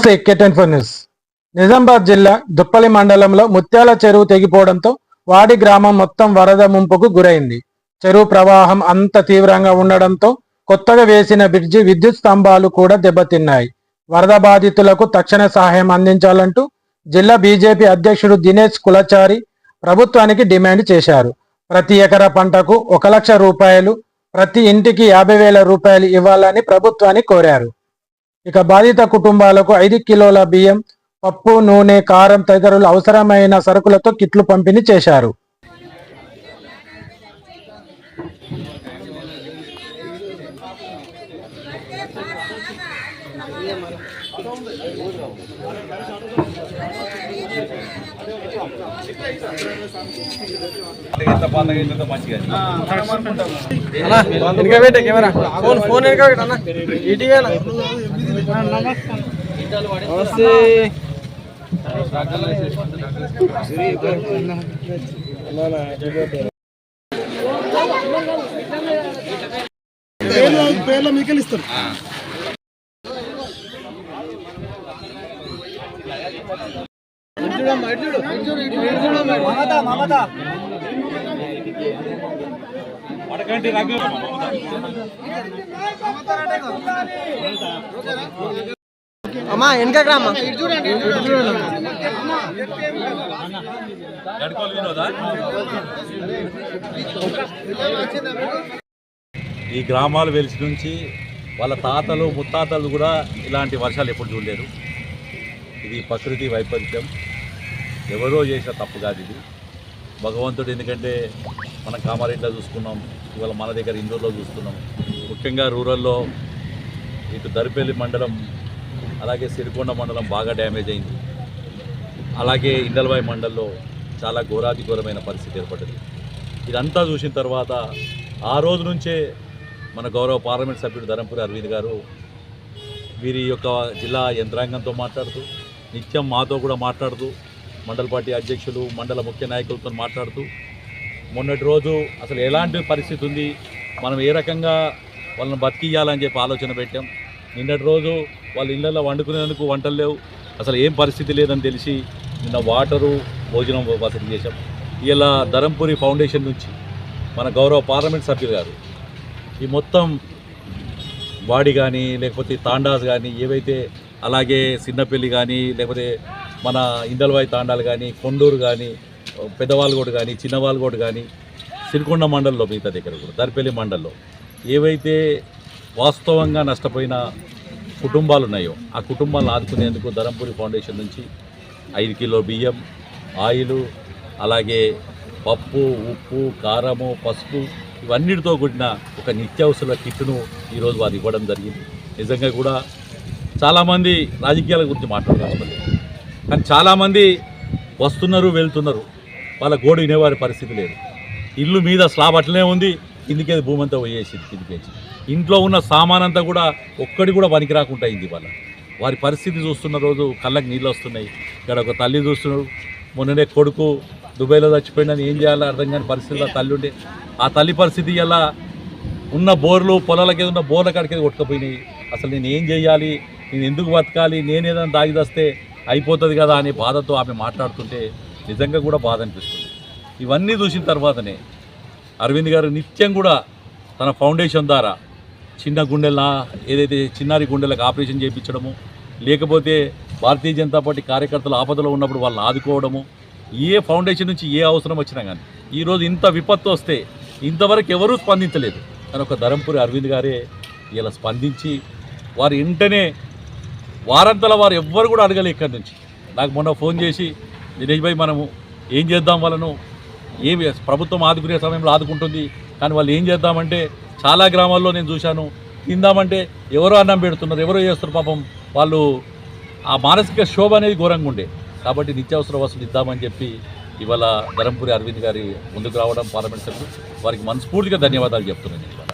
నమస్తే K10 news. Nizamabad జిల్లా దుప్పలి మండలంలో ముత్యాల చెరువు తెగిపోవడంతో వాడి గ్రామం మొత్తం వరద ముంపుకు గురైంది. చెరువు ప్రవాహం అంత తీవ్రంగా ఉండడంతో కొత్తగా వేసిన బ్రిడ్జి విద్యుత్ స్తంభాలు కూడా దెబ్బతిన్నాయి. వరద బాధితులకు తక్షణ సహాయం అందించాలంటూ జిల్లా బీజేపీ అధ్యక్షుడు దినేష్ కులచారి ప్రభుత్వానికి డిమాండ్ చేశారు. ప్రతి ఎకరా పంటకు 1 లక్ష రూపాయలు, ప్రతి ఇంటికి 50,000 రూపాయలు ఇవ్వాలని ప్రభుత్వాన్ని కోరారు. ఇక బాధిత కుటుంబాలకు 5 కిలోల బియ్యం, పప్పు, నూనె, కారం తదితరులు అవసరమైన సరుకులతో కిట్లు పంపిణీ చేశారు. పేర్లో మీకెళ్ళి ఇస్తారు. అమ్మా వెనక గ్రామా ఈ గ్రామాలు వెలిసి నుంచి వాళ్ళ తాతలు ముత్తాతలు కూడా ఇలాంటి వర్షాలు ఎప్పుడు చూడలేరు. ఇది ప్రకృతి వైపరీత్యం, ఎవరో చేసిన తప్పు కాదు ఇది. భగవంతుడు, ఎందుకంటే మనం కామారెడ్డిలో చూసుకున్నాం, ఇవాళ మన దగ్గర ఇందూరులో చూస్తున్నాం. ముఖ్యంగా రూరల్లో ఇటు దరిపల్లి మండలం అలాగే సిరికొండ మండలం బాగా డ్యామేజ్ అయింది. అలాగే ఇండల్వాయి మండలంలో చాలా ఘోరాతిఘోరమైన పరిస్థితి ఏర్పడింది. ఇదంతా చూసిన తర్వాత ఆ రోజు నుంచే మన గౌరవ పార్లమెంట్ సభ్యుడు ధరంపురి అరవింద్ గారు వీరి యొక్క జిల్లా యంత్రాంగంతో మాట్లాడుతూ, నిత్యం మాతో కూడా మాట్లాడుతూ, మండల పార్టీ అధ్యక్షులు, మండల ముఖ్య నాయకులతో మాట్లాడుతూ, మొన్నటి రోజు అసలు ఎలాంటి పరిస్థితి ఉంది, మనం ఏ రకంగా వాళ్ళని బతికియాలని చెప్పి ఆలోచన పెట్టాం. నిన్నటి రోజు వాళ్ళ ఇళ్లలో వండుకునేందుకు వంటలు లేవు, అసలు ఏం పరిస్థితి లేదని తెలిసి నిన్న వాటరు, భోజనం వసతి చేశాం. ఇలా ధరంపురి ఫౌండేషన్ నుంచి మన గౌరవ పార్లమెంట్ సభ్యులు గారు ఈ మొత్తం వాడి కానీ లేకపోతే తాండాస్ కానీ ఏవైతే, అలాగే చిన్నపల్లి కానీ లేకపోతే మన ఇందల్వాయి తాండాలు కానీ, కొండూరు కానీ, పెద్దవాళ్ళగోడు కానీ, చిన్నవాళ్ళగోడు కానీ, సిరికొండ మండలంలో మిగతా దగ్గర కూడా దరిపల్లి మండలంలో ఏవైతే వాస్తవంగా నష్టపోయిన కుటుంబాలు ఉన్నాయో ఆ కుటుంబాలను ఆదుకునేందుకు ధరంపురి ఫౌండేషన్ నుంచి 5 కిలో బియ్యం, ఆయిలు, అలాగే పప్పు, ఉప్పు, కారము, పసుపు ఇవన్నిటితో కూడిన ఒక నిత్యావసర కిట్టును ఈరోజు వారు ఇవ్వడం జరిగింది. నిజంగా కూడా చాలామంది రాజకీయాల గురించి మాట్లాడుతున్నారు, కానీ చాలామంది వస్తున్నారు వెళ్తున్నారు, వాళ్ళ గోడు వినేవారి పరిస్థితి లేదు. ఇల్లు మీద స్లాబ్ అట్లనే ఉంది, కిందికి భూమి అంతా పోయేసింది, కిందికేసి ఇంట్లో ఉన్న సామానంతా కూడా ఒక్కడి కూడా పనికి రాకుండా అయింది. వారి పరిస్థితి చూస్తున్న రోజు కళ్ళకి నీళ్ళు వస్తున్నాయి. ఇక్కడ ఒక తల్లి చూస్తున్నారు, మొన్ననే కొడుకు దుబాయ్లో చచ్చిపోయిందని ఏం చేయాలో అర్థం కాని పరిస్థితిలో తల్లి ఉండే, ఆ తల్లి పరిస్థితి ఇలా ఉన్న బోర్లు, పొలాలకి ఉన్న బోర్ల కాడికి కొట్టుకుపోయినాయి. అసలు నేను ఏం చేయాలి, నేను ఎందుకు బతకాలి, నేను ఏదైనా దాగిదస్తే అయిపోతుంది కదా అనే బాధతో ఆమె మాట్లాడుతుంటే నిజంగా కూడా బాధ అనిపిస్తుంది. ఇవన్నీ చూసిన తర్వాతనే అరవింద్ గారు నిత్యం కూడా తన ఫౌండేషన్ ద్వారా చిన్న గుండెల ఏదైతే చిన్నారి గుండెలకు ఆపరేషన్ చేయించడము, లేకపోతే భారతీయ జనతా పార్టీ కార్యకర్తలు ఆపదలో ఉన్నప్పుడు వాళ్ళని ఆదుకోవడము, ఏ ఫౌండేషన్ నుంచి ఏ అవసరం వచ్చినా కానీ ఈరోజు ఇంత విపత్తు వస్తే ఇంతవరకు ఎవరూ స్పందించలేదు. కానీ ఒక ధరంపురి అరవింద్ గారే ఇలా స్పందించి వారు వెంటనే వారంతల వారు ఎవ్వరు కూడా అడగలే. ఇక్కడి నుంచి నాకు మొన్న ఫోన్ చేసి, దినేష్ భాయ్ మనము ఏం చేద్దాం, వాళ్ళను ఏమి ప్రభుత్వం ఆదుకునే సమయంలో ఆదుకుంటుంది, కానీ వాళ్ళు ఏం చేద్దామంటే చాలా గ్రామాల్లో నేను చూశాను, తిందామంటే ఎవరో అన్నం పెడుతున్నారు, ఎవరో చేస్తున్నారు. పాపం వాళ్ళు ఆ మానసిక శోభ అనేది ఘోరంగా ఉండే. కాబట్టి నిత్యావసర వసూలు ఇద్దామని చెప్పి ఇవాళ ధరంపురి అరవింద్ గారి ముందుకు రావడం, పార్లమెంట్ సభ్యులు వారికి మనస్ఫూర్తిగా ధన్యవాదాలు చెప్తున్నాను.